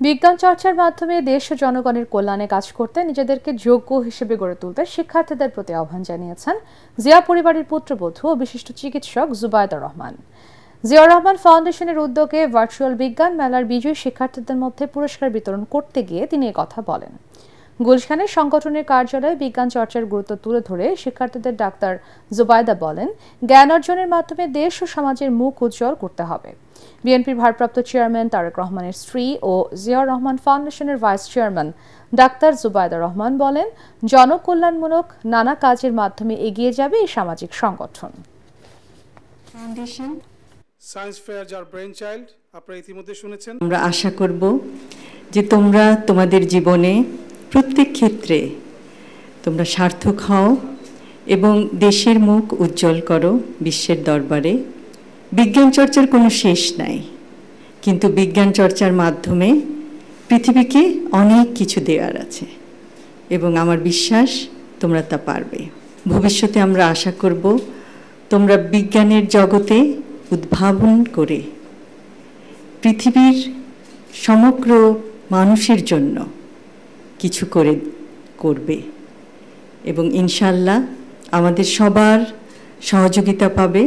বিজ্ঞান চর্চার মাধ্যমে দেশ ও জনগণের কল্যাণে কাজ করতে নিজেদেরকে যোগ্য হিসেবে গড়ে তুলতে শিক্ষার্থীদের প্রতি আহ্বান জানিয়েছেন জিয়া পরিবারের পুত্রবধূ ও বিশিষ্ট চিকিৎসক জুবায়দা রহমান। জিয়া রহমান ফাউন্ডেশনের উদ্যোগে ভার্চুয়াল বিজ্ঞান মেলার বিজয়ী শিক্ষার্থীদের মধ্যে পুরস্কার বিতরণ করতে গিয়ে তিনি কথা বলেন। গুলশানের সংগঠনের কার্যালয়ে বিজ্ঞান চর্চার গুরুত্ব তুলে ধরে শিক্ষার্থীদের ডাক্তার জুবায়দা বলেন, জ্ঞান অর্জনের মাধ্যমে দেশ ও সমাজের মুখ উজ্জ্বল করতে হবে। বিএনপির ভারপ্রাপ্ত চেয়ারম্যান তারেক রহমানের স্ত্রী ও জিয়া রহমান ফাউন্ডেশনের vice chairman doctor Zubaida Rahman বলেন, জনকল্যাণমূলক নানা কাজের মাধ্যমে এগিয়ে যাবে এই সামাজিক সংগঠন। সায়েন্স ফেয়ার যার ব্রেন চাইল্ড আপনারা ইতিমধ্যে শুনেছেন। আমরা আশা করব যে তোমরা তোমাদের জীবনে প্রত্যেক ক্ষেত্রে তোমরা সার্থক হও এবং দেশের মুখ উজ্জ্বল করো বিশ্বের দরবারে। বিজ্ঞান চর্চার কোনো শেষ নাই, কিন্তু বিজ্ঞান চর্চার মাধ্যমে পৃথিবীকে অনেক কিছু দেওয়ার আছে এবং আমার বিশ্বাস তোমরা তা পারবে। ভবিষ্যতে আমরা আশা করব তোমরা বিজ্ঞানের জগতে উদ্ভাবন করে পৃথিবীর সমগ্র মানুষের জন্য কিছু করবে এবং ইনশাআল্লাহ আমাদের সবার সহযোগিতা পাবে।